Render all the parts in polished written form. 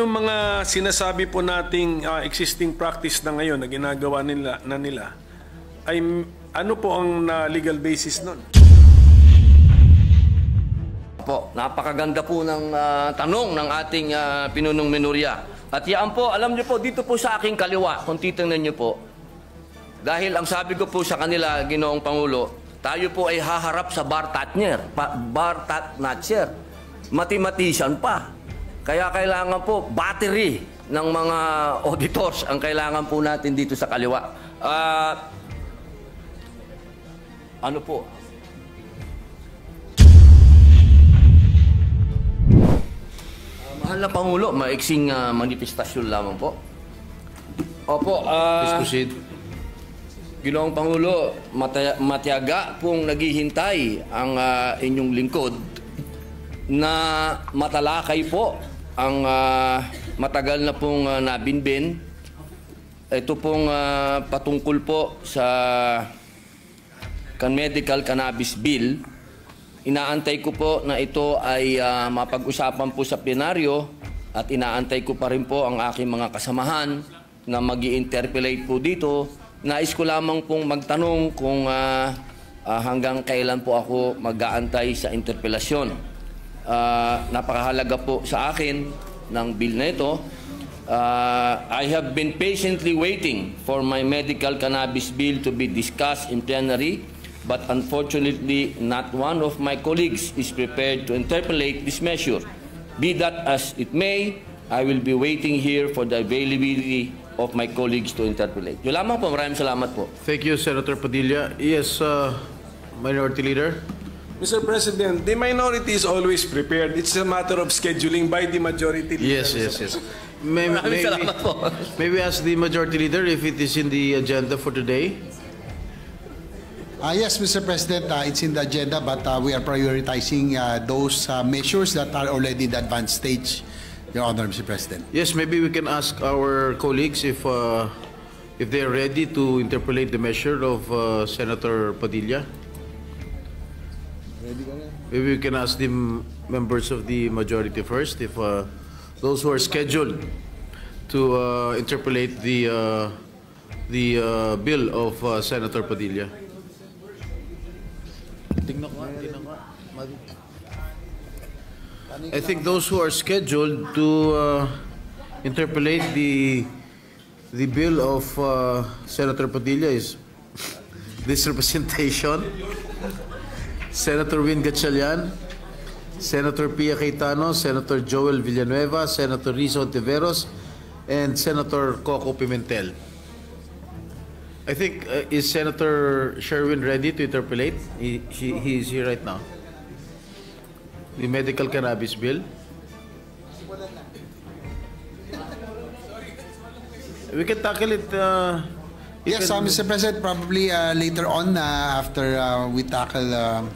Yung mga sinasabi po nating existing practice na ngayon na ginagawa nila ay ano po ang legal basis nun? Po, napakaganda po ng tanong ng ating pinunong Menorya. At yan po, alam niyo po, dito po sa aking kaliwa, kung titingnan niyo po, dahil ang sabi ko po sa kanila, Ginoong Pangulo, tayo po ay haharap sa bar Tatnacher, mathematician pa. Kaya kailangan po, battery ng mga auditors ang kailangan po natin dito sa kaliwa. Ano po? Mahal na Pangulo, maiksing manifestasyon lamang po. Opo, Please proceed. Ginoong Pangulo, matiyaga pong naghihintay ang inyong lingkod na matalakay po ang matagal na pong nabinbin. Ito pong patungkol po sa medical cannabis bill. Inaantay ko po na ito ay mapag-usapan po sa plenaryo at inaantay ko pa rin po ang aking mga kasamahan na mag-i-interpellate po dito. Nais ko lamang pong magtanong kung hanggang kailan po ako mag-aantay sa interpelasyon. Napakahalaga po sa akin ng bill na ito. I have been patiently waiting for my medical cannabis bill to be discussed in plenary, but unfortunately not one of my colleagues is prepared to interpolate this measure. Be that as it may, I will be waiting here for the availability of my colleagues to interpolate. Yun lamang po, maraming salamat po. Thank you, Senator Padilla. Yes, Minority Leader. Mr. President, the minority is always prepared. It's a matter of scheduling by the majority leader. Yes. May we ask the Majority Leader if it is in the agenda for today? Yes, Mr. President, it's in the agenda, but we are prioritizing those measures that are already in the advanced stage, Your Honor, Mr. President. Yes, maybe we can ask our colleagues if they are ready to interpolate the measure of Senator Padilla. Maybe we can ask the members of the majority first if those who are scheduled to interpolate the bill of Senator Padilla. I think those who are scheduled to interpolate the bill of Senator Padilla is this representation, Senator Win Gatchalian, Senator Pia Cayetano, Senator Joel Villanueva, Senator Rizzo Ontiveros, and Senator Coco Pimentel. I think, is Senator Sherwin ready to interpolate? He is here right now. The medical cannabis bill. We can tackle it. Yes, Mr. President, probably later on after we tackle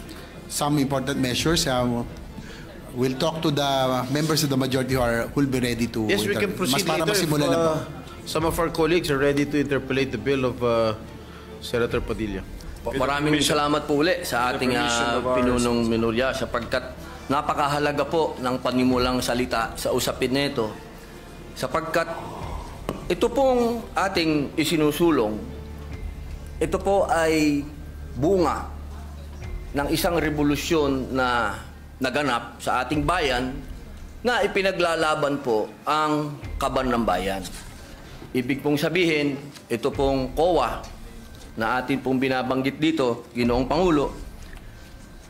some important measures, we'll talk to the members of the majority who will be ready to. Yes, we can proceed later if some of our colleagues are ready to interpolate the bill of Senator Padilla. Maraming salamat po uli sa ating pinunong Menorya sapagkat napakahalaga po ng panimulang salita sa usapin nito sapagkat ito pong ating isinusulong, ito po ay bunga ng isang revolusyon na naganap sa ating bayan na ipinaglalaban po ang kaban ng bayan. Ibig pong sabihin, ito pong COA na atin pong binabanggit dito, Ginoong Pangulo,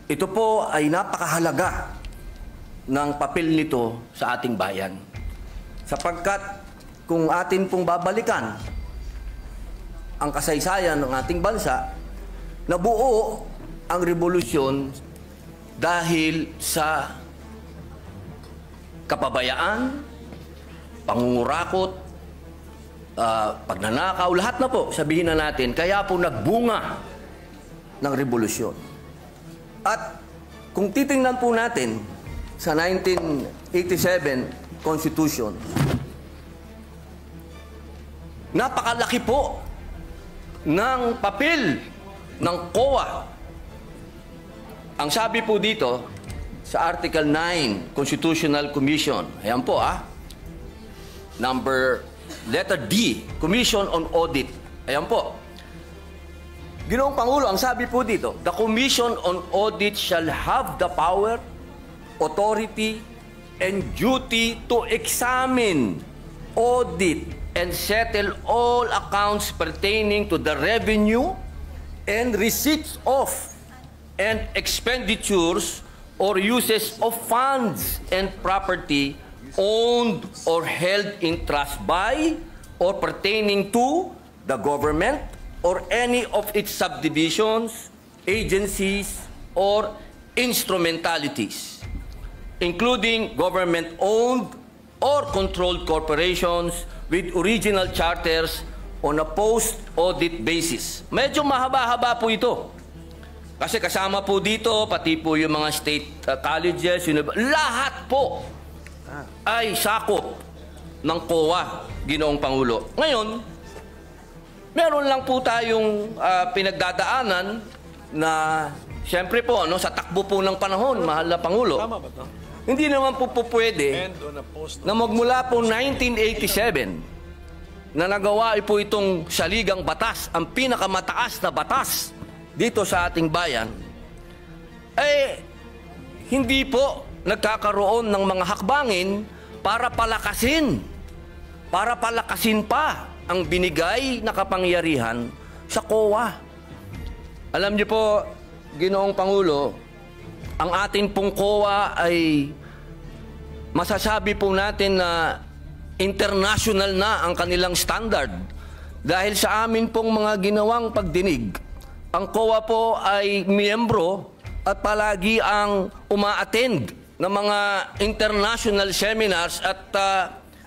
ito po ay napakahalaga ng papel nito sa ating bayan. Sapagkat kung atin pong babalikan ang kasaysayan ng ating bansa, nabuo ang revolusyon dahil sa kapabayaan, pangungurakot, pagnanakaw, lahat na po, sabihin na natin, kaya po nagbunga ng revolusyon. At kung titingnan po natin sa 1987 Constitution, napakalaki po ng papel ng COA. Ang sabi po dito sa Article 9, Constitutional Commission, ayan po Letter D, Commission on Audit. Ayan po. Ginoong Pangulo, ang sabi po dito, the Commission on Audit shall have the power, authority, and duty to examine, audit, and settle all accounts pertaining to the revenue and receipts of and expenditures or uses of funds and property owned or held in trust by or pertaining to the government or any of its subdivisions, agencies, or instrumentalities, including government-owned or controlled corporations with original charters on a post-audit basis. Medyo mahaba-haba po ito. Kasi kasama po dito, pati po yung mga state colleges, lahat po ay sakop ng COA, Ginoong Pangulo. Ngayon, meron lang po tayong pinagdadaanan na, siyempre po, sa takbo po ng panahon, mahal na Pangulo, Tama ba ito? hindi naman po pwede na magmula po 1987 na nagawa po itong saligang batas, ang pinakamataas na batas dito sa ating bayan, hindi po nagkakaroon ng mga hakbangin para palakasin pa ang binigay na kapangyarihan sa COA. Alam niyo po, Ginoong Pangulo, ang ating pong COA ay masasabi po natin na international na ang kanilang standard. Dahil sa amin pong mga ginawang pagdinig, ang COA po ay miyembro at palagi ang uma-attend ng mga international seminars at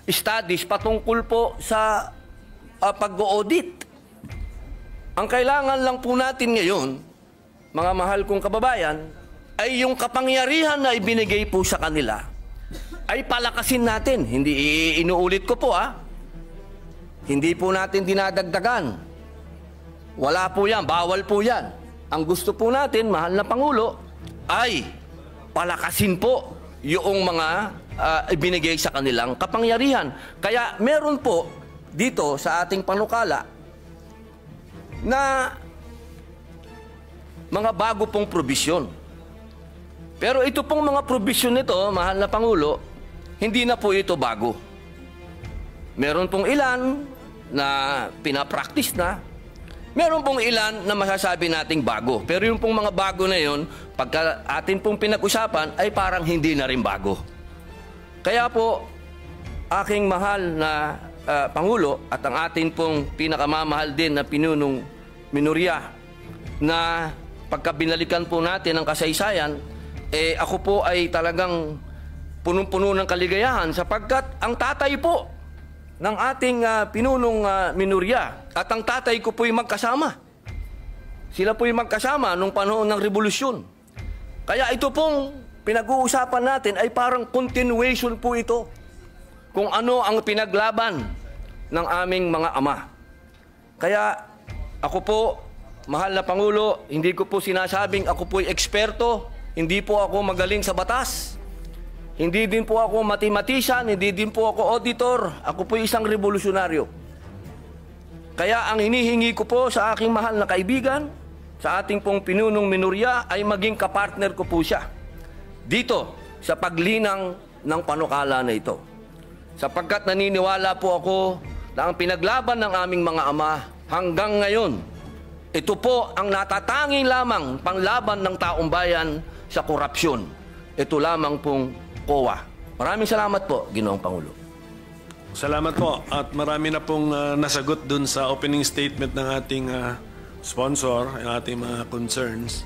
studies patungkol po sa pag-audit. Ang kailangan lang po natin ngayon, mga mahal kong kababayan, ay yung kapangyarihan na ibinigay po sa kanila ay palakasin natin. Hindi inuulit ko po Hindi po natin dinadagdagan. Wala po yan, bawal po yan. Ang gusto po natin, mahal na Pangulo, ay palakasin po yung mga ibinigay sa kanilang kapangyarihan. Kaya meron po dito sa ating panukala na mga bago pong probisyon. Pero ito pong mga probisyon nito, mahal na Pangulo, hindi na po ito bago. Meron pong ilan na pinapractice na, meron pong ilan na masasabi nating bago. Pero yung pong mga bago na yun, pagka atin pong pinag-usapan, ay parang hindi na rin bago. Kaya po, aking mahal na Pangulo at ang atin pong pinakamamahal din na pinunong minorya, na pagka binalikan po natin ang kasaysayan, ako po ay talagang punong-puno ng kaligayahan sapagkat ang tatay po ng ating pinunong minorya at ang tatay ko po'y magkasama. Sila po'y magkasama nung panahon ng revolusyon. Kaya ito pong pinag-uusapan natin ay parang continuation po ito kung ano ang pinaglaban ng aming mga ama. Kaya ako po, mahal na Pangulo, hindi ko po sinasabing ako po'y eksperto, hindi po ako magaling sa batas. Hindi din po ako mathematician, hindi din po ako auditor. Ako po isang revolusyonaryo. Kaya ang hinihingi ko po sa aking mahal na kaibigan, sa ating pong pinunong minorya, ay maging kapartner ko po siya dito sa paglinang ng panukala na ito. Sapagkat naniniwala po ako na ang pinaglaban ng aming mga ama hanggang ngayon, ito po ang natatanging lamang panglaban ng taong bayan sa korupsyon. Ito lamang pong COA. Maraming salamat po, Ginoong Pangulo. Salamat po. At marami na pong nasagot dun sa opening statement ng ating sponsor, ang ating mga concerns.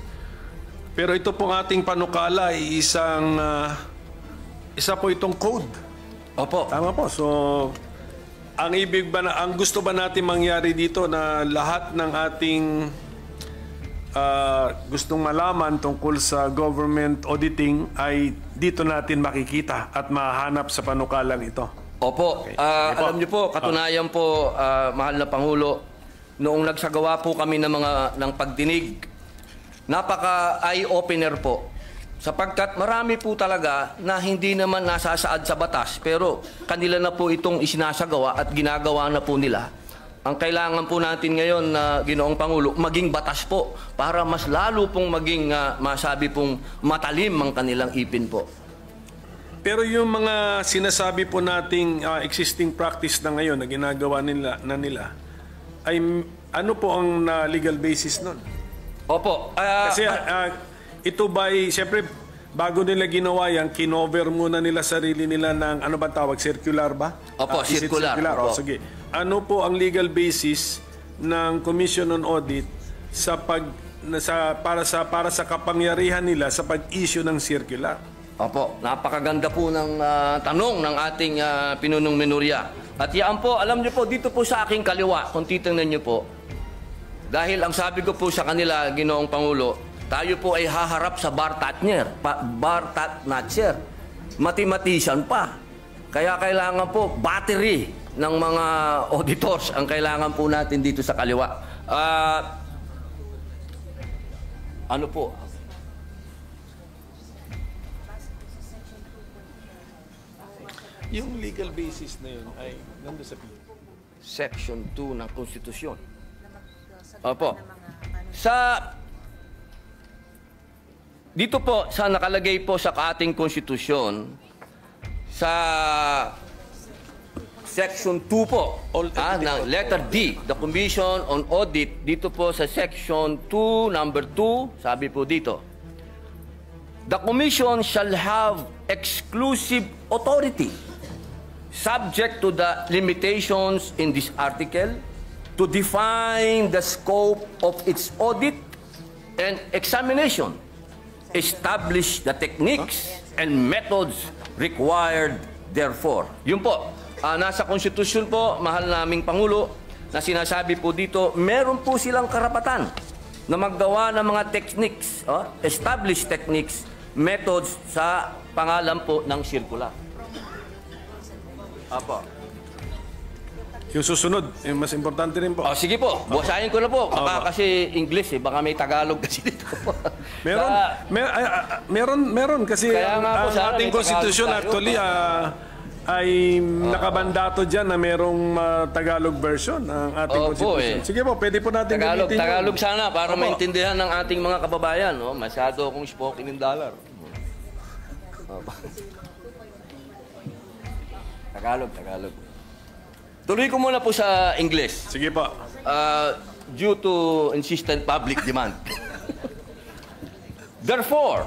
Pero ito pong ating panukala ay isa po itong code. Opo. Tama po. So, ang gusto ba natin mangyari dito na lahat ng ating gustong malaman tungkol sa government auditing ay dito natin makikita at mahanap sa panukalang ito. Opo. Okay. Alam niyo po, katunayan po, mahal na Pangulo, noong nagsagawa po kami ng pagdinig, napaka eye-opener po Sapagkat marami po talaga na hindi naman nasasaad sa batas, pero kanila na po itong isinasagawa at ginagawa na po nila. Ang kailangan po natin ngayon na Ginoong Pangulo, maging batas po para mas lalo pong maging masabi pong matalim ang kanilang ipin po. Pero yung mga sinasabi po nating existing practice na ngayon na ginagawa nila ay ano po ang legal basis nun? Opo. Kasi ito ba'y, siyempre, bago nila ginawa yan, kinover muna nila sarili nila ng, ano ba tawag, circular ba? Opo, Is it circular. O, Opo. sige. Ano po ang legal basis ng Commission on Audit sa para sa kapangyarihan nila sa pag-issue ng circular? Opo, napakaganda po ng tanong ng ating pinunong minorya. At yan po, alam niyo po, dito po sa aking kaliwa, kung titingnan niyo po, dahil ang sabi ko po sa kanila, Ginoong Pangulo, tayo po ay haharap sa bar Tatnatcher. Mathematician pa. Kaya kailangan po battery ng mga auditors ang kailangan po natin dito sa kaliwa. Ano po? Yung legal basis na yun ay nandun sa Section 2 ng Konstitusyon. Opo. Dito po, sa nakalagay po sa ating konstitusyon, sa Section 2 po, ng letter D, the Commission on Audit, dito po sa Section 2, number 2, sabi po dito, the Commission shall have exclusive authority, subject to the limitations in this article, to define the scope of its audit and examination, establish the techniques and methods required therefore. Yun po, nasa konstitusyon po, mahal naming Pangulo, na sinasabi po dito, meron po silang karapatan na maggawa ng mga techniques, establish techniques, methods sa pangalan po ng circular. Apo. Yung susunod, yung mas importante rin po. Sige po, basahin ko na po. Baka kasi English baka may Tagalog kasi dito. Meron kasi Kaya nga po, ang sana ating may konstitusyon Tagalog tayo. actually ay nakabandato dyan na merong Tagalog version ng ating konstitusyon. Sige po, pwede po natin gamitin yun. Tagalog sana para maintindihan ng ating mga kababayan. Masyado akong spoken in dollar. Tagalog. Tuloy ko muna po sa English. Sige po. Due to insistent public demand. Therefore,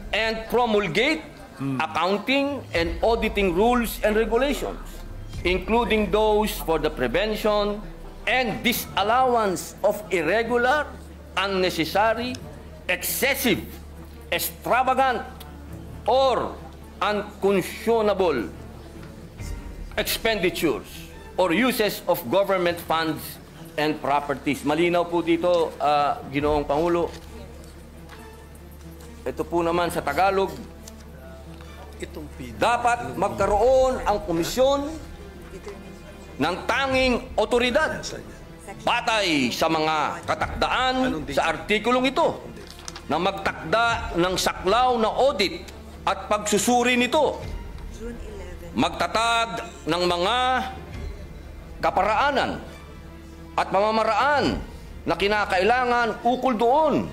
and promulgate accounting and auditing rules and regulations, including those for the prevention and disallowance of irregular, unnecessary, excessive, extravagant, or unconscionable expenditures or uses of government funds and properties. Malinaw po dito, Ginoong Pangulo. Ito po naman sa Tagalog, dapat magkaroon ang komisyon ng tanging otoridad batay sa mga katakdaan sa artikulong ito na magtakda ng saklaw na audit at pagsusuri nito, magtatag ng mga kaparaanan at pamamaraan na kinakailangan ukol doon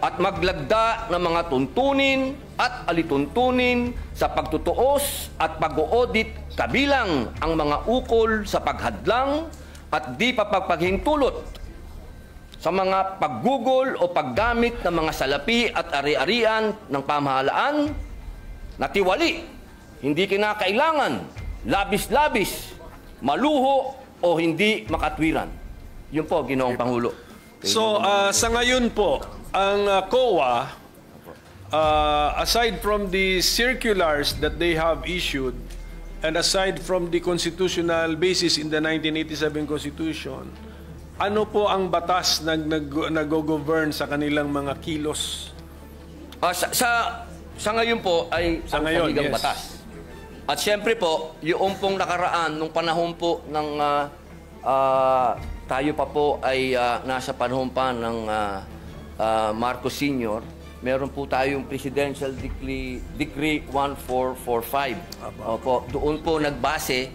at maglagda ng mga tuntunin at alituntunin sa pagtutuos at pag-audit kabilang ang mga ukol sa paghadlang at di pagpaghintulot sa mga paggugol o paggamit ng mga salapi at ari-arian ng pamahalaan na tiwali, hindi kinakailangan, labis-labis, maluho o hindi makatwiran. Yun po, Ginoong Pangulo. So, sa ngayon po, ang COA, aside from the circulars that they have issued, and aside from the constitutional basis in the 1987 Constitution, ano po ang batas na nag-govern sa kanilang mga kilos? Sa ngayon po ay Sa ang ngayon, saligang yes. batas. At siyempre po, yung pong nakaraan, nung panahon po ng tayo pa po ay nasa panahon pa ng Marcos Sr., meron po tayong Presidential Decree 1445. Opo, doon po nagbase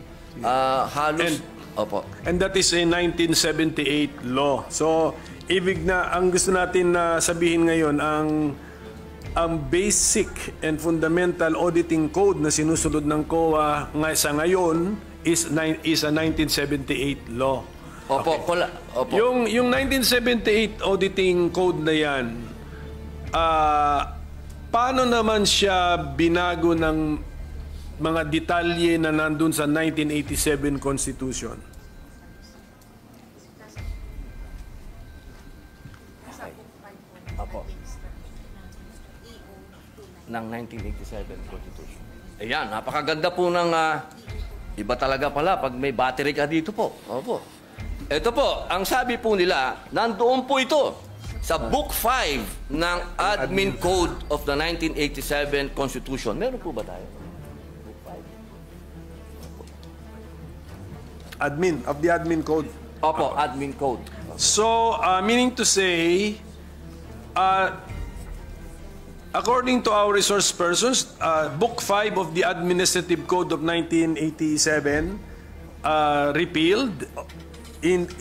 halos... Opo. And that is a 1978 law. So, ibig na, ang gusto natin na sabihin ngayon, ang basic and fundamental auditing code na sinusunod ng COA sa ngayon is a 1978 law. Opo, opo. Yung 1978 auditing code na yan, paano naman siya binago ng mga detalye na nandun sa 1987 Constitution? Opo. Ng 1987 Constitution. Ayan, napakaganda po ng... iba talaga pala pag may battery ka dito po. Opo. Ito po, ang sabi po nila, nandoon po ito sa Book 5 ng Admin Code of the 1987 Constitution. Meron po ba tayo? Book 5. Of the Admin Code. Opo, Admin Code. So, meaning to say, according to our resource persons, Book 5 of the Administrative Code of 1987 repealed,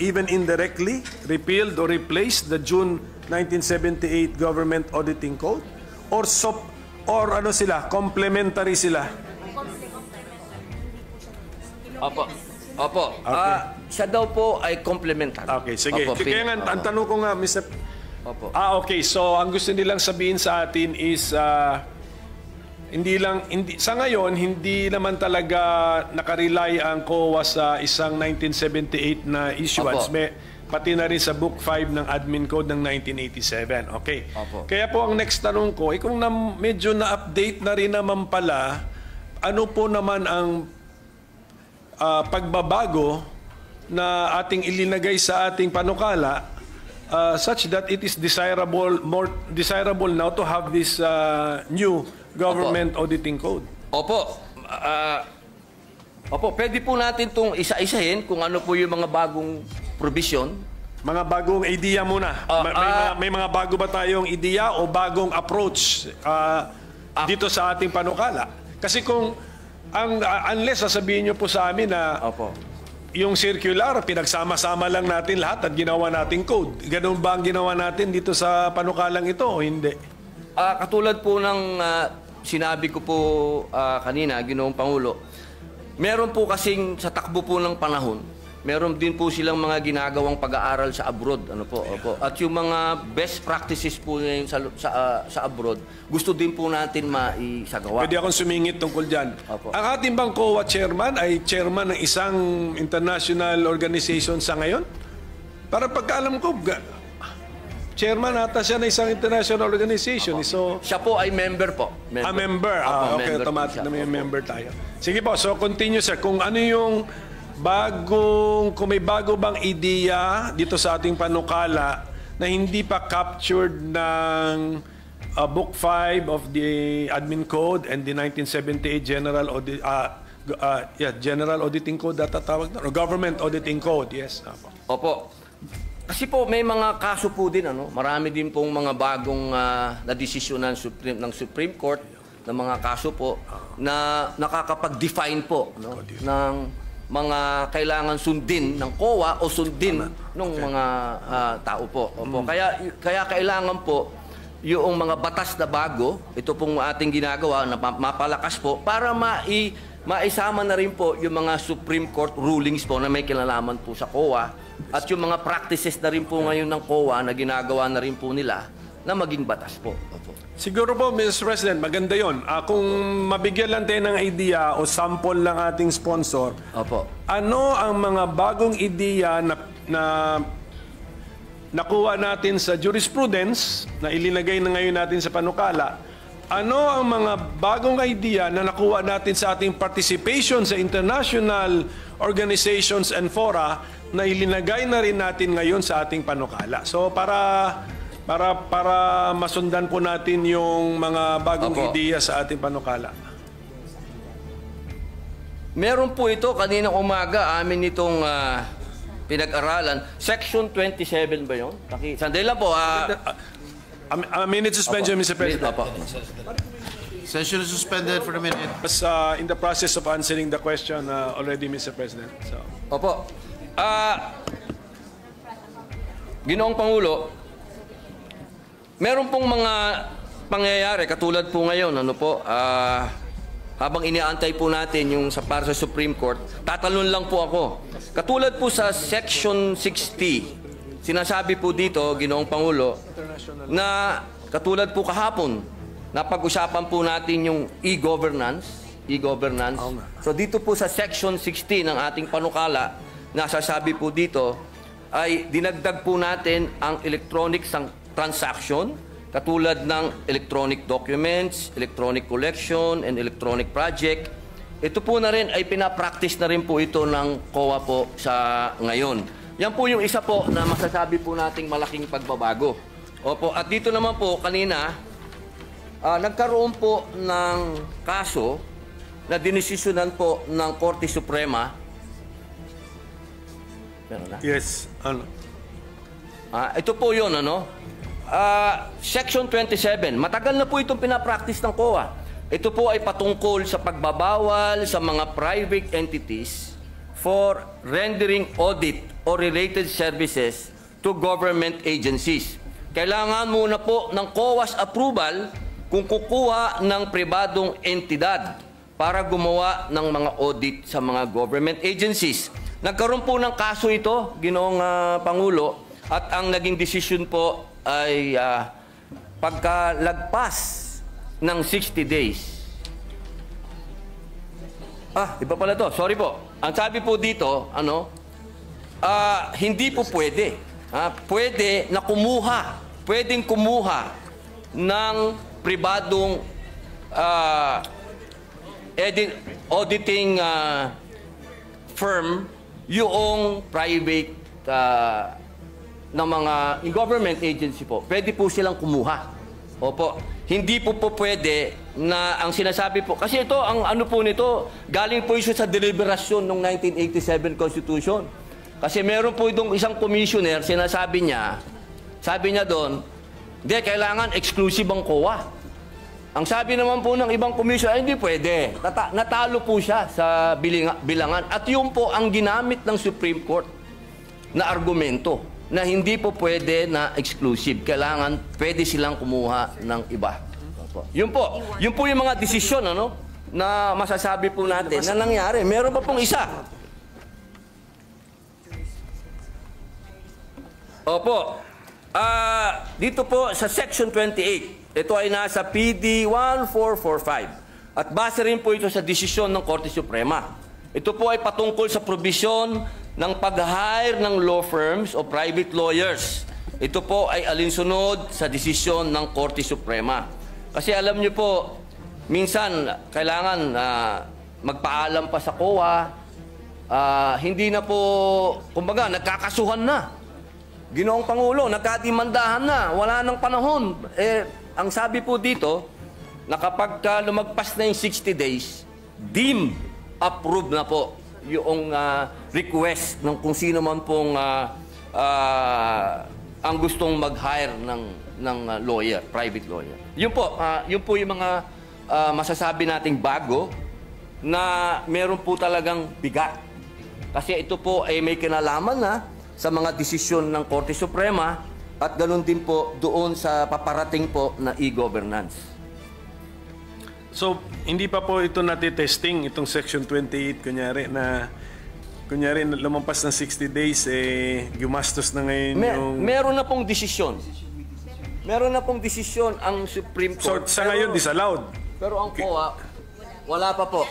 even indirectly, repealed or replaced the June 1978 Government Auditing Code? Or ano sila, complementary sila? Opo. Opo. Okay. Siya daw po ay complementary. Okay, sige. Opo, Kaya nga, ang tanong ko nga, Mr. Opo. Okay. So, ang gusto nilang sabihin sa atin is, sa ngayon, hindi naman talaga nakarely ang COA sa isang 1978 na issuance. Opo. Pati na rin sa Book 5 ng Admin Code ng 1987. Okay. Opo. Kaya po ang next tanong ko, kung medyo na-update na rin naman pala, ano po naman ang pagbabago na ating ilinagay sa ating panukala such that it is more desirable now to have this new government auditing code? Opo. Opo, pwede po natin itong isa-isahin kung ano po yung mga bagong provision. Mga bagong idea muna. May mga bago ba tayong idea o bagong approach dito sa ating panukala? Kasi kung unless sasabihin nyo po sa amin na Opo. yung circular, pinagsama-sama lang natin lahat at ginawa nating code. Ganun ba ang ginawa natin dito sa panukalang ito o hindi? Katulad po ng sinabi ko po kanina, Ginoong Pangulo, meron po kasing sa takbo po ng panahon, meron din po silang mga ginagawang pag-aaral sa abroad. Ano po? Opo. At yung mga best practices po ngayon sa abroad, gusto din po natin maisagawa. Pwede akong sumingit tungkol dyan. Opo. Ang ating bang COA chairman ay chairman ng isang international organization sa ngayon? Para pagkaalam ko, chairman ata siya ng isang international organization. So, Siya po ay member po. member. Opo, Okay, member po automatic siya. na may Opo. member tayo. Sige po, so continue sir. Kung ano yung kung may bago bang ideya dito sa ating panukala na hindi pa captured ng Book 5 of the Admin Code and the 1978 General Auditing Code tawag na, or Government Auditing Code, yes. Opo. Kasi po may mga kaso po din, marami din pong mga bagong na desisyon ng Supreme Court na mga kaso po na nakakapag-define po ng mga kailangan sundin ng COA o sundin ng mga tao po. Opo. Kaya kailangan po yung mga batas na bago, ito pong ating ginagawa na mapalakas po para maisama na rin po yung mga Supreme Court rulings po na may kinalaman po sa COA at yung mga practices na rin po ngayon ng COA na ginagawa na rin po nila na maging batas po. Opo. Siguro po, Mr. President, maganda yon. Kung mabigyan lang tayo ng idea o sample ng ating sponsor, Opo. ano ang mga bagong ideya na nakuha natin sa jurisprudence na ilinagay na ngayon natin sa panukala? Ano ang mga bagong idea na nakuha natin sa ating participation sa international organizations and fora na ilinagay na rin natin ngayon sa ating panukala? So para masundan po natin yung mga bagong Opo. ideya sa ating panukala. Meron po ito kaninang umaga amin itong pinag-aralan. Section 27 ba yun? Sandali lang po. A minute suspension, Mr. President. Opo. Session is suspended for a minute. Was in the process of answering the question already, Mr. President. So, Opo. Ginoong Pangulo, meron pong mga pangyayari katulad po ngayon, ano po, habang iniaantay po natin yung para sa Supreme Court, tatalon lang po ako. Katulad po sa Section 60, sinasabi po dito, Ginoong Pangulo, na katulad po kahapon, napag-usapan po natin yung e-governance. So dito po sa Section 60 ng ating panukala, nasasabi po dito, ay dinagdag po natin ang electronic transaction, katulad ng electronic documents, electronic collection, and electronic project. Ito po na rin ay pinapractice na rin po ito ng COA po sa ngayon. Yan po yung isa po na masasabi po nating malaking pagbabago. Opo, at dito naman po kanina, nagkaroon po ng kaso na dinesisyonan po ng Korte Suprema. Meron na? yes. Ito po yun, ano? Section 27, matagal na po itong pinapractice ng COA. Ito po ay patungkol sa pagbabawal sa mga private entities for rendering audit or related services to government agencies. Kailangan muna po ng COA's approval kung kukuha ng pribadong entidad para gumawa ng mga audit sa mga government agencies. Nagkaroon po ng kaso ito, Ginoong Pangulo, at ang naging decision po ay pagkalagpas ng 60 days. Iba pala to. Sorry po. Ang sabi po dito, hindi po pwede. Pwede na pwedeng kumuha ng pribadong auditing firm yung private ng mga government agency po. Pwede po silang kumuha. Opo. Hindi po pwede na ang sinasabi po. Kasi ito, ang ano po nito, galing po ito sa deliberasyon ng 1987 Constitution. Kasi meron po itong isang commissioner, sinasabi niya, sabi niya doon, hindi, kailangan exclusive ang COA. Ang sabi naman po ng ibang commissioner, hindi pwede. Natalo po siya sa bilangan. At yun po ang ginamit ng Supreme Court na argumento na hindi po pwede na exclusive. Kailangan pwede silang kumuha ng iba. Yun po yung mga desisyon na masasabi po natin na nangyari. Meron pa pong isa. Opo. Dito po sa Section 28, ito ay nasa PD 1445. At base rin po ito sa desisyon ng Korte Suprema. Ito po ay patungkol sa probisyon ng pag-hire ng law firms o private lawyers. Ito po ay alinsunod sa desisyon ng Korte Suprema. Kasi alam niyo po, minsan kailangan magpaalam pa sa COA, hindi na po, kumbaga, nagkakasuhan na. Ginoong Pangulo, nagkadimandahan na, wala nang panahon. Ang sabi po dito, na kapag lumagpas na yung 60 days, deemed approved na po yung request ng kung sino man pong ang gustong mag-hire ng lawyer, private lawyer. Yun po yung mga masasabi nating bago na meron po talagang bigat. Kasi ito po ay may kinalaman na sa mga desisyon ng Korte Suprema at ganoon din po doon sa paparating po na e-governance. So, hindi pa po ito natitesting, itong Section 28, kunyari lumampas ng 60 days, gumastos na ngayon yung... Meron na pong desisyon. Meron na pong desisyon ang Supreme Court. So, sa ngayon, disallowed? Pero ang COA, wala pa po.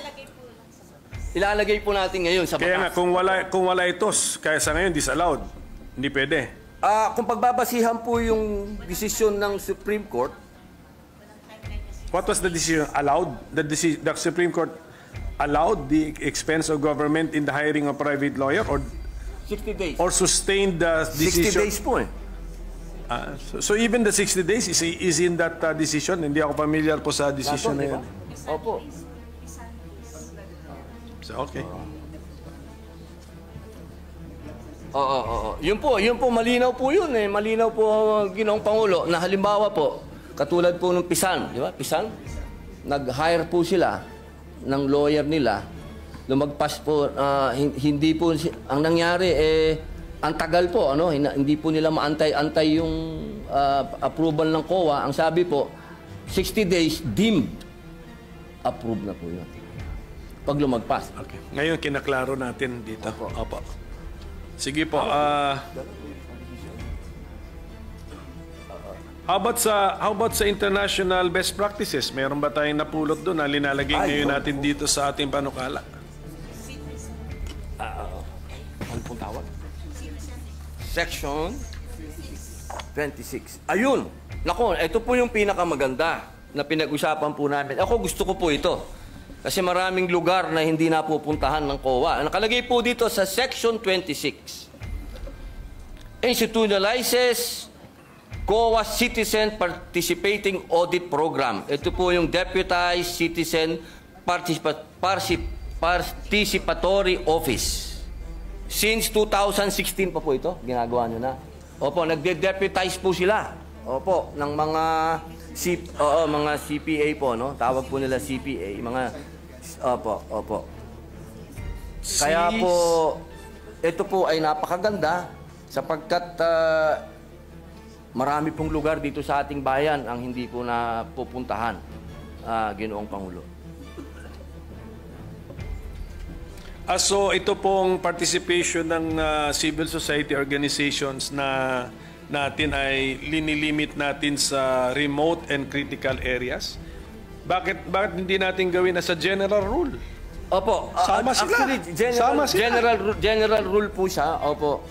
Ilalagay po natin ngayon sa batas. Kaya nga, kung wala ito, kaya sa ngayon, disallowed. Hindi pwede. Kung pagbabasihan po yung desisyon ng Supreme Court, what was the decision? Allowed? The Supreme Court allowed the expense of government in the hiring of private lawyer or 60 days. Or sustained the 60 decision? days po So even the 60 days is in that decision? Hindi ako familiar po sa decision na yan. Opo. So, okay. Oo. Yun po, malinaw po yun eh. Malinaw po, Ginoong Pangulo, na halimbawa po, katulad po ng Pisan, di ba? Pisan, nag-hire po sila ng lawyer nila, lumagpas po, hindi po, ang nangyari ang tagal po, ano, hindi po nila maantay-antay yung approval ng COA. Ang sabi po, 60 days deemed approved na po yun. Pag lumagpas. Okay. Ngayon, kinaklaro natin dito. Opo. Sige po. How about sa international best practices? Meron ba tayong napulot doon na linalagay ngayon natin dito sa ating panukala? Ano pong tawag? Section 26. Ayun! Nako, ito po yung pinakamaganda na pinag-usapan po namin. Ako gusto ko po ito. Kasi maraming lugar na hindi napupuntahan ng COA. Nakalagay po dito sa Section 26. Institutionalizes COA Citizen Participating Audit Program. Ito po yung Deputized Citizen Participatory Office. Since 2016 pa po ito, ginagawa nyo na. Opo, nagde-deputize po sila. Opo, ng mga mga CPA po, no? Tawag po nila CPA, mga opo. Kaya po ito po ay napakaganda sapagkat marami pong lugar dito sa ating bayan ang hindi po napupuntahan, Ginoong Pangulo. So ito pong participation ng civil society organizations na natin ay linilimit natin sa remote and critical areas. Bakit hindi natin gawin as a general rule? Opo. Sama sila. Actually, general rule po siya. Opo.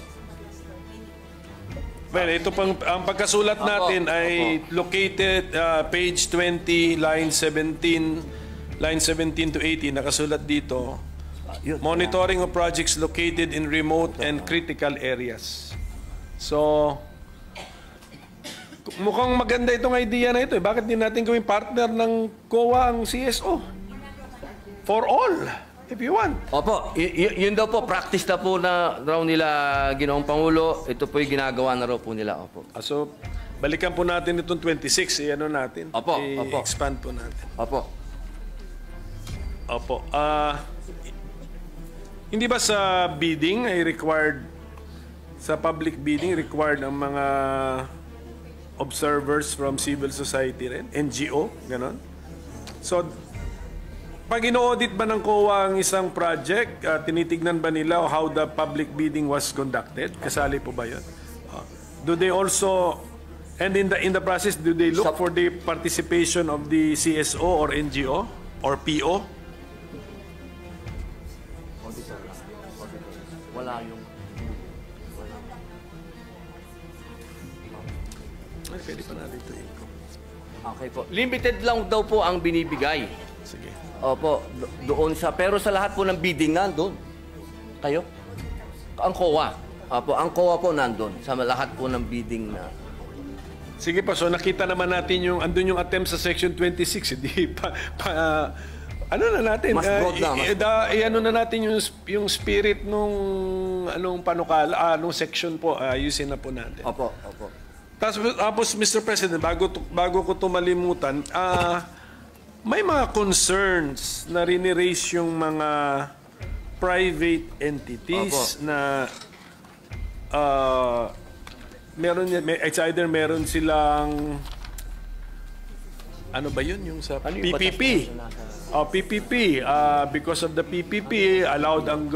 Well, ito pang ang pagkasulat natin ay located page 20 line 17 to 18 nakasulat dito. Monitoring of projects located in remote and critical areas. So mukhang maganda itong idea na ito. Bakit din natin gawing partner ng COA ang CSO? For all, if you want. Opo, yun daw po, practice na po na raw nila, Ginoong Pangulo. Ito po yung ginagawa na raw po nila. Opo. So, balikan po natin itong 26. Ano natin? Opo. I-expand po natin. Opo. Hindi ba sa bidding ay required, sa public bidding, required ang mga observers from civil society rin? NGO? Ganon? So, pag ino-audit ba ng COA ang isang project, tinitignan ba nila how the public bidding was conducted? Kasali po ba yun? Do they also, and in the process, do they look for the participation of the CSO or NGO or PO? Wala yung... Ay, pwede pa natin ito. Okay po. Limited lang daw po ang binibigay. Sige. Opo, doon sa... Pero sa lahat po ng bidding nandun. Kayo? Ang COA. Opo, ang COA po nandun. Sa lahat po ng bidding na... Sige pa, so nakita naman natin yung... Andun yung attempt sa Section 26. Hindi ano na natin? Mas broad na. Ano na natin yung spirit nung anong panukala, nung section po. Ayusin na po natin. Opo. Tapos, Mr. President, bago ko ito malimutan, may mga concerns na riniraise yung mga private entities na it's either meron silang ano ba yun yung sa PPP? PPP. Because of the PPP, allowed ang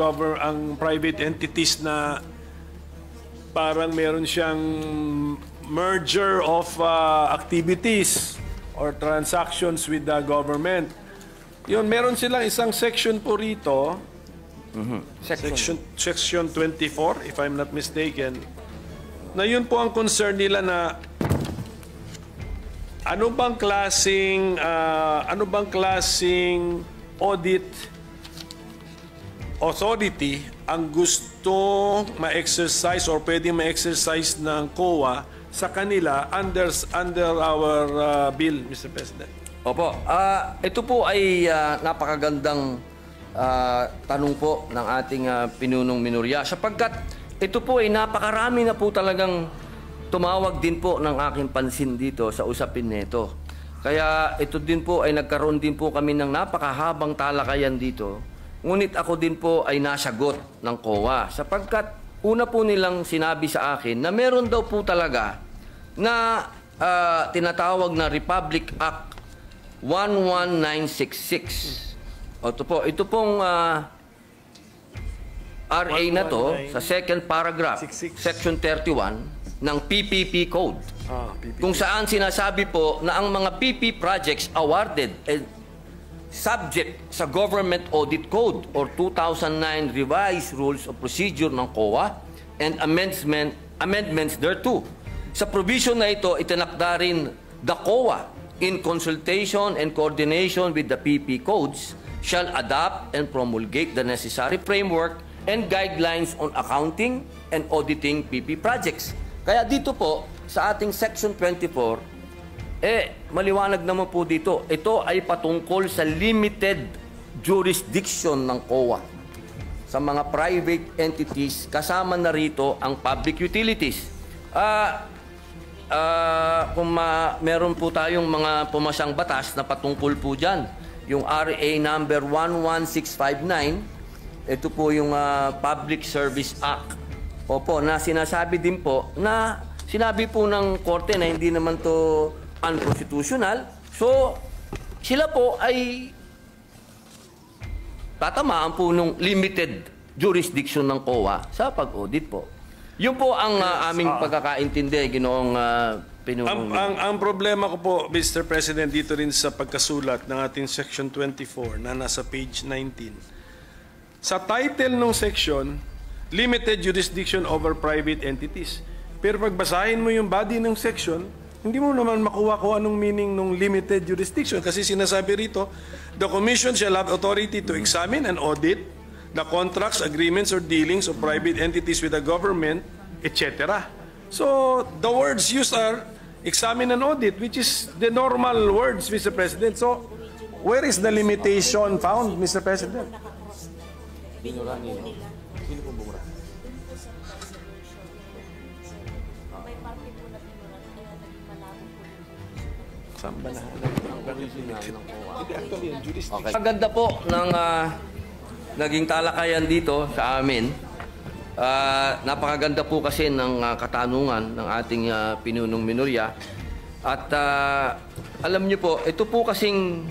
private entities na parang meron siyang merger of activities or transactions with the government. Yun, meron silang isang section po rito, section 24, if I'm not mistaken, na yun po ang concern nila na ano bang klaseng audit authority ang gusto ma-exercise or pwedeng ma-exercise ng COA sa kanila under our bill, Mr. President? Opo. Ito po ay napakagandang tanong po ng ating pinunong minorya sapagkat ito po ay napakarami na po talagang tumawag din po ng aking pansin dito sa usapin nito. Kaya ito din po ay nagkaroon din po kami ng napakahabang talakayan dito. Ngunit ako din po ay nasagot ng COA sapagkat una po nilang sinabi sa akin na meron daw po talaga na tinatawag na Republic Act 11966. Ito pong RA na to sa second paragraph, section 31 ng PPP Code. Kung saan sinasabi po na ang mga PP projects awarded subject sa Government Audit Code or 2009 Revised Rules of Procedure ng COA and amendments thereto. Sa provision na ito, itinakda rin the COA in consultation and coordination with the PP codes shall adopt and promulgate the necessary framework and guidelines on accounting and auditing PP projects. Kaya dito po, sa ating Section 24, maliwanag naman po dito, ito ay patungkol sa limited jurisdiction ng COA sa mga private entities, kasama na rito ang public utilities. Meron po tayong mga pumasang batas na patungkol po dyan. Yung RA number 11659, ito po yung Public Service Act. Opo, na sinasabi din po na sinabi po ng korte na hindi naman to unconstitutional. So, sila po ay tatamaan po ng limited jurisdiction ng COA sa pag-audit po. Yun po ang aming pagkakaintindi, Ginoong Pinunong. Ang problema ko po, Mr. President, dito rin sa pagkasulat ng ating Section 24 na nasa page 19. Sa title ng section, limited jurisdiction over private entities. Pero pagbasahin mo yung body ng section, hindi mo naman makuha kung anong meaning ng limited jurisdiction. Kasi sinasabi rito, the Commission shall have authority to examine and audit the contracts, agreements, or dealings of private entities with the government, etc. So, the words used are examine and audit, which is the normal words, Mr. President. So, where is the limitation found, Mr. President? Okay. Maganda po ng naging talakayan dito sa amin. Napakaganda po kasi ng katanungan ng ating pinunong minorya. At alam niyo po, ito po kasing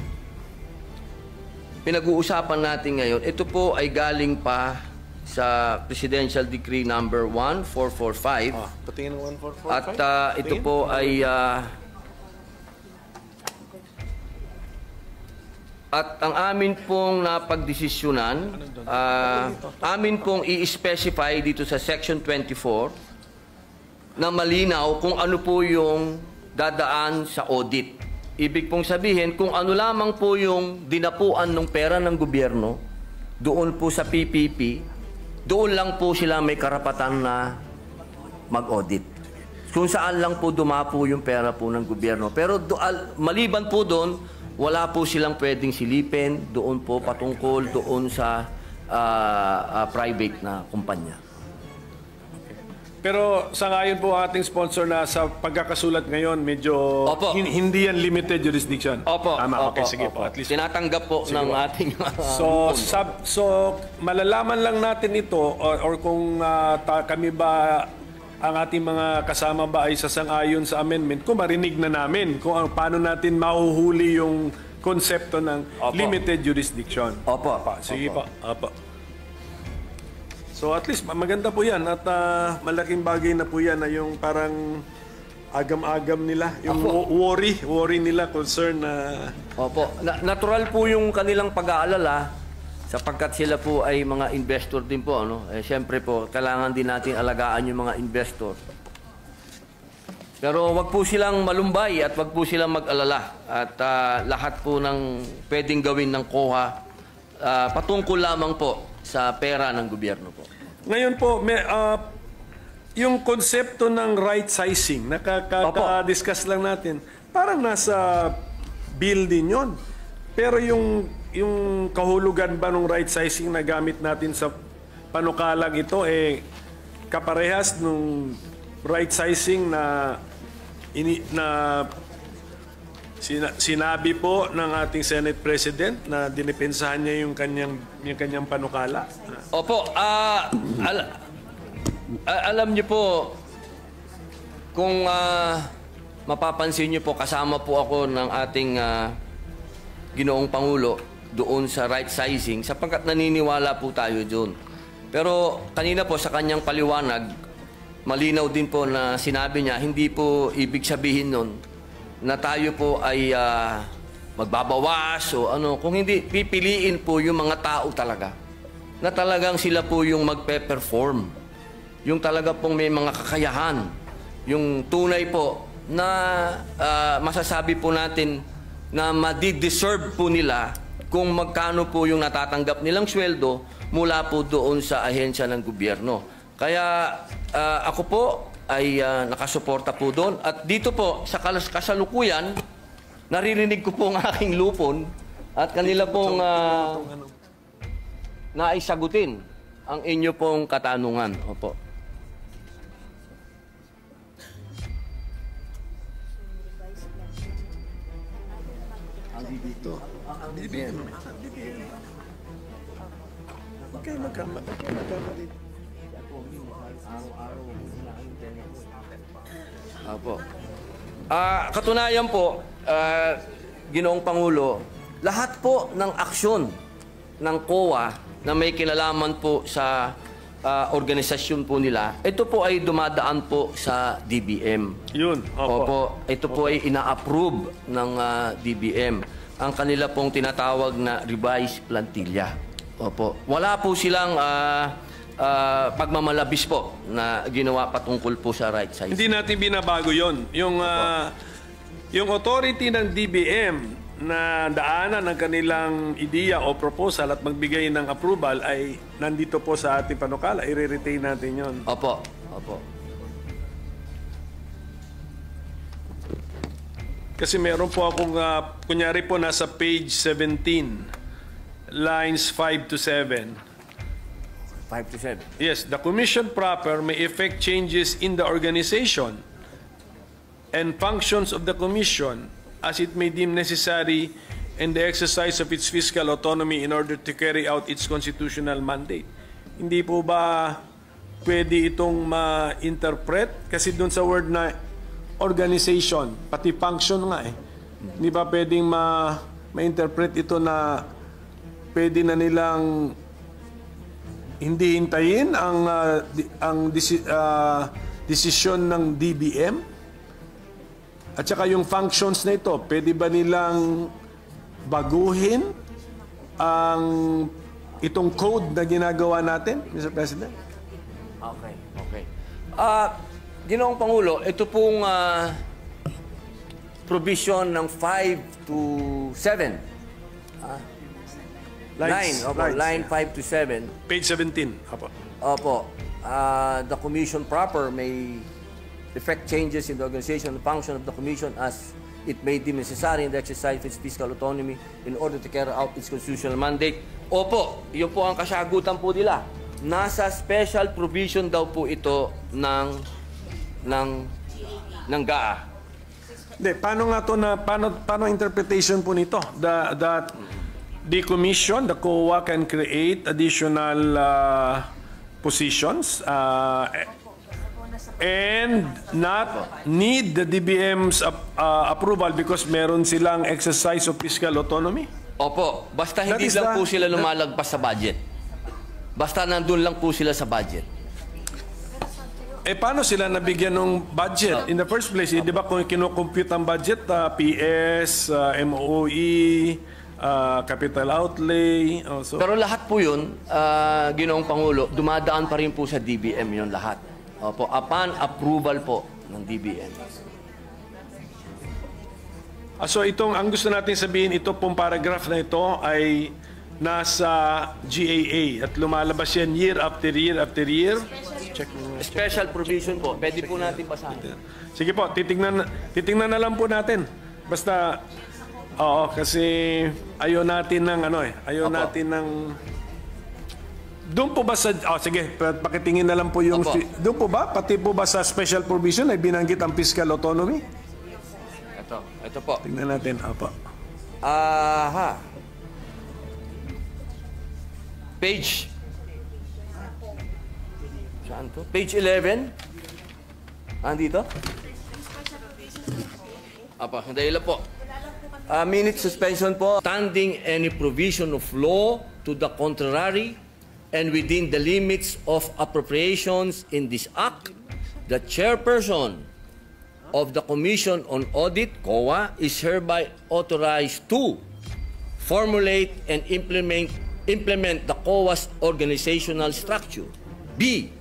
pinag-uusapan natin ngayon, ito po ay galing pa sa Presidential Decree number 1445. Patingin ng 1445. At ito po ay at ang amin pong napagdesisyonan, amin pong i-specify dito sa Section 24 na malinaw kung ano po yung dadaan sa audit. Ibig pong sabihin, kung ano lamang po yung dinapuan ng pera ng gobyerno, doon po sa PPP, doon lang po sila may karapatan na mag-audit. Kung saan lang po dumapo yung pera po ng gobyerno. Pero maliban po doon, wala po silang pwedeng silipin doon po patungkol doon sa private na kumpanya. Pero sa ngayon po ating sponsor na sa pagkakasulat ngayon, medyo hindi yan limited jurisdiction. Opo. Tama, okay, Opo, sige opo. po. At least, tinatanggap po ng ating So, malalaman lang natin ito or kung kami ba, ang ating mga kasama ba ay sasang-ayon sa amendment, kung marinig na namin kung paano natin mahuhuli yung konsepto ng limited jurisdiction. Opo. Sige po. Opo. So at least maganda po yan at malaking bagay na po yan na yung parang agam-agam nila, yung worry nila, concern na... Opo. Natural po yung kanilang pag-aalala sapagkat sila po ay mga investor din po. Siyempre po, kailangan din natin alagaan yung mga investor. Pero wag po silang malumbay at wag po silang mag-alala. At lahat po ng pwedeng gawin ng COA patungkol lamang po sa pera ng gobyerno po. Ngayon po, yung konsepto ng right sizing, nakaka-discuss lang natin, parang nasa bill din yun. Pero yung kahulugan ba ng right sizing na gamit natin sa panukalang ito, kaparehas nung right sizing na sinabi po ng ating Senate President na dinipensahan niya yung kanyang panukala. Opo, alam niyo po, kung mapapansin niyo po, kasama po ako ng ating Ginoong Pangulo doon sa right sizing sapagkat naniniwala po tayo doon. Pero kanina po sa kanyang paliwanag, malinaw din po na sinabi niya, hindi po ibig sabihin nun na tayo po ay magbabawas o ano. Kung hindi, pipiliin po yung mga tao talaga na talagang sila po yung magpe-perform. Yung talaga pong may mga kakayahan. Yung tunay po na masasabi po natin na madi-deserve po nila kung magkano po yung natatanggap nilang sweldo mula po doon sa ahensya ng gobyerno. Kaya ako po ay nakasuporta po doon. At dito po, sa kasalukuyan, naririnig ko po ang aking lupon at kanila pong naisagutin ang inyo pong katanungan. Opo. Opo. Katunayan po, Ginoong Pangulo, lahat po ng aksyon ng COA na may kinalaman po sa organisasyon po nila, ito po ay dumadaan po sa DBM. Yun, Opo. Ito po ay ina-approve ng DBM. Ang kanila pong tinatawag na revised plantilla. Opo. Wala po silang pagmamalabis po na ginawa patungkol po sa right size. Hindi natin binabago yon. Yung authority ng DBM na daanan ng kanilang ideya o proposal at magbigay ng approval ay nandito po sa ating panukala. I-retain natin yon. Opo. Opo. Kasi meron po akong, kunyari po nasa page 17, lines 5 to 7. 5 to 7. Yes, the commission proper may effect changes in the organization and functions of the commission as it may deem necessary in the exercise of its fiscal autonomy in order to carry out its constitutional mandate. Hindi po ba pwede itong ma-interpret? Kasi doon sa word na organization, pati function nga eh. Hindi ba pwedeng ma-interpret ito na pwede na nilang hindi hintayin ang desisyon ng DBM? At saka yung functions na ito, pwede ba nilang baguhin itong code na ginagawa natin, Mr. President? Okay, okay. Ginoong Pangulo, ito pong provision ng 5 to 7. Line 5 to 7. Page 17. Apo. Opo. The commission proper may effect changes in the organization and function of the commission as it may deem necessary in the exercise of its fiscal autonomy in order to carry out its constitutional mandate. Opo, yun po ang kasagutan po nila. Nasa special provision daw po ito ng GAA. Hindi, paano nga to na paano interpretation po nito? The commission, the COA can create additional positions and not need the DBM's approval because meron silang exercise of fiscal autonomy? Opo, basta hindi lang po sila lumalagpas sa budget. Basta nandun lang po sila sa budget. Eh, paano sila nabigyan ng budget? In the first place, di ba kung kinocompute ang budget, PS, MOE, capital outlay, also. Pero lahat po yun, Ginoong Pangulo, dumadaan pa rin po sa DBM yun lahat. Opo, upon approval po ng DBM. So ang gusto natin sabihin, ito pong paragraph na ito ay nasa GAA at lumalabas yan year after year after year. Check mo. Special provision po, pwede po natin basahin. Sige po, titingnan na lang po natin. Basta, oo, kasi ayaw natin ng ayaw natin ng Doon po ba sa... Oh, sige, pakitingin na lang po yung... Opo. Doon po ba? Pati po ba sa special provision ay binanggit ang fiscal autonomy? Ito po. Tingnan natin. Opo. Aha. Page. Saan to? Page 11. Andito? Apa, dahil po. Minute suspension po. Standing any provision of law to the contrary and within the limits of appropriations in this act, the chairperson of the Commission on Audit, COA, is hereby authorized to formulate and implement the COA's organizational structure. B.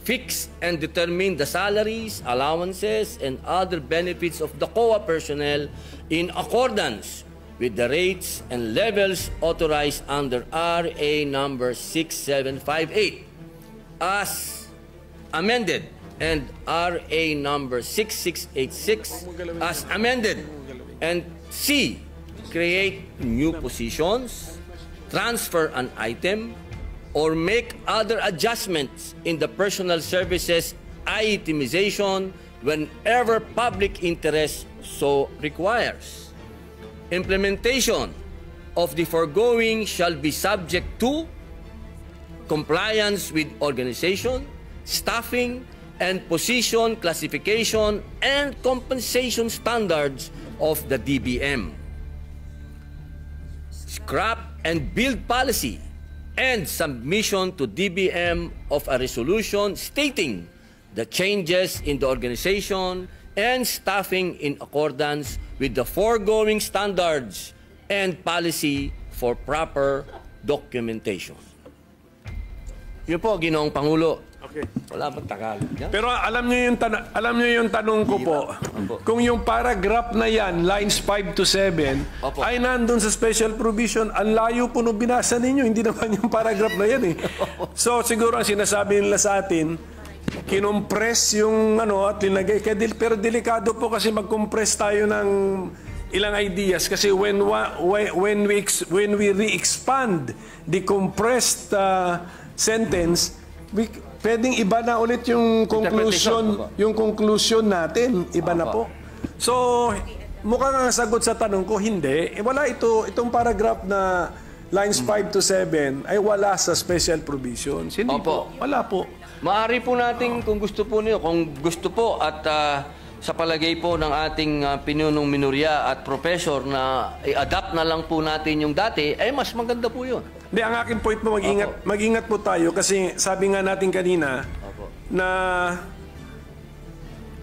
Fix and determine the salaries, allowances, and other benefits of the COA personnel in accordance with the rates and levels authorized under RA number 6758 as amended and RA number 6686 as amended. And C. Create new positions, transfer an item, or make other adjustments in the personal services itemization whenever public interest so requires. Implementation of the foregoing shall be subject to compliance with organization, staffing, and position classification and compensation standards of the DBM. Scrap and build policy and submission to DBM of a resolution stating the changes in the organization and staffing in accordance with the foregoing standards and policy for proper documentation. Yun po, Ginoong Pangulo. Okay. Wala bang Tagalog yan? Pero alam niyo yung tanong ko po. Kung yung paragraph na yan, lines 5 to 7, Opo. ay nandun sa special provision, ang layo po nung binasa ninyo, hindi naman yung paragraph na yan eh. So siguro ang sinasabi nila sa atin, kinompress yung at linagay. Pero delikado po kasi mag-compress tayo ng ilang ideas kasi when we re-expand the compressed sentence, pwedeng iba na ulit yung conclusion natin. Iba na po. So, mukhang ang sagot sa tanong ko, hindi. Wala itong paragraph na lines 5 to 7 ay wala sa special provisions. Hindi po. Wala po. Maaari po natin kung gusto po niyo, at sa palagay po ng ating pinunong minorya at professor na i-adapt na lang po natin yung dati, ay mas maganda po yun. Hindi, ang aking point po, mag-ingat po tayo kasi sabi nga natin kanina na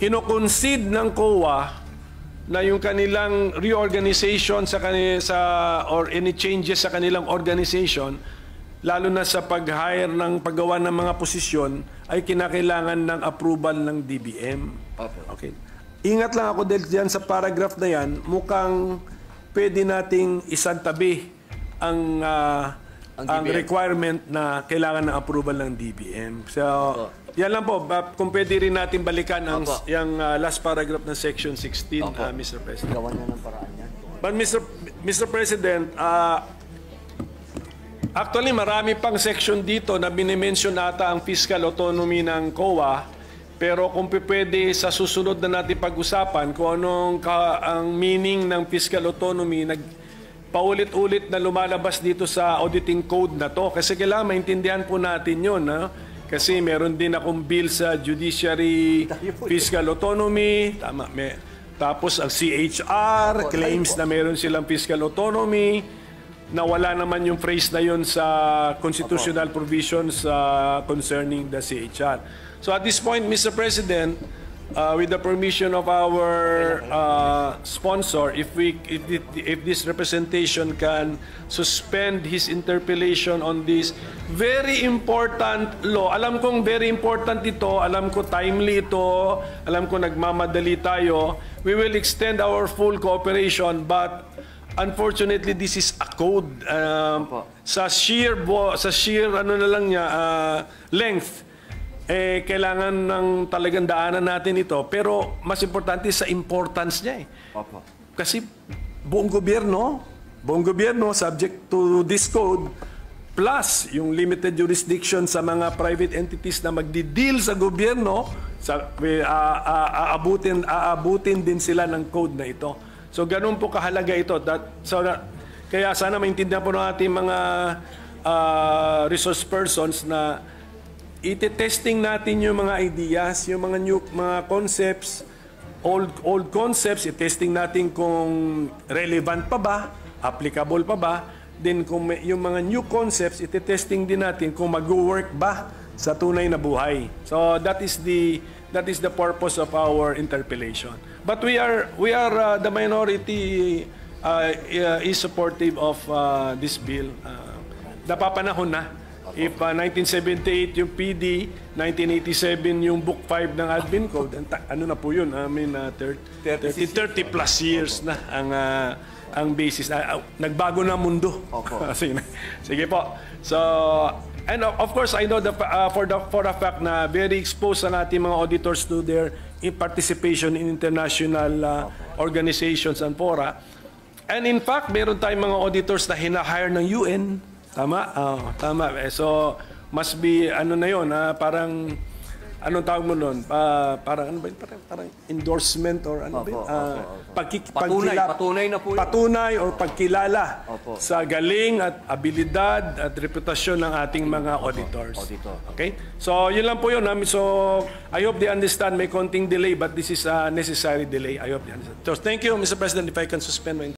kino-concede ng COA na yung kanilang reorganization or any changes sa kanilang organization, lalo na sa pag-hire ng paggawa ng mga posisyon, ay kinakailangan ng approval ng DBM. Okay. Ingat lang ako dahil diyan sa paragraph na yan, mukhang pwede nating isantabi ang requirement na kailangan ng approval ng DBM. So, yan lang po. Kung pwede rin natin balikan ang yung last paragraph ng Section 16, Mr. President. Gawan na ng paraan yan. But Mr. President, actually marami pang section dito na binimension nata ang fiscal autonomy ng COA. Pero kung pwede sa susunod na natin pag-usapan kung anong ang meaning ng fiscal autonomy, paulit-ulit na lumalabas dito sa auditing code na to. Kasi kailangan maintindihan po natin yun. Kasi meron din akong bill sa judiciary fiscal autonomy. Tama. Tapos ang CHR claims na meron silang fiscal autonomy. Nawala naman yung phrase na yun sa constitutional provisions concerning the CHR. So at this point, Mr. President, with the permission of our sponsor, if this representation can suspend his interpellation on this very important law. Alam kong very important ito, alam ko timely ito, alam ko nagmamadali tayo. We will extend our full cooperation, but unfortunately this is a code sa sheer length. Kailangan ng talagang daanan natin ito. Pero mas importante sa importance niya Kasi buong gobyerno, subject to this code, plus yung limited jurisdiction sa mga private entities na magdi-deal sa gobyerno, aabutin din sila ng code na ito. So ganun po kahalaga ito. Kaya sana maintindihan po ng ating mga resource persons na iti-testing natin yung mga ideas, yung mga new mga concepts, old concepts, i-testing natin kung relevant pa ba, applicable pa ba. Then kung yung mga new concepts, iti-testing din natin kung mag-work ba sa tunay na buhay. So that is the purpose of our interpellation. But we are the minority is supportive of this bill. Napapanahon na. If 1978 yung PD, 1987 yung Book 5 ng Admin Code, ano na po yun? I mean, 30 plus years na ang basis. Nagbago na mundo. Sige po. So, and of course, I know for a fact na very exposed ang ating mga auditors to their participation in international organizations and fora. And in fact, meron tayong mga auditors na hinahire ng UN. Tama? Tama. So, must be, ano na yun, parang, anong tawag mo nun? Parang, ano ba yun? Parang endorsement or ano ba yun? Patunay na po yun. Patunay or pagkilala sa galing at abilidad at reputasyon ng ating mga auditors. Okay? So, yun lang po yun. So, I hope they understand may konting delay but this is a necessary delay. I hope they understand. So, thank you, Mr. President, if I can suspend my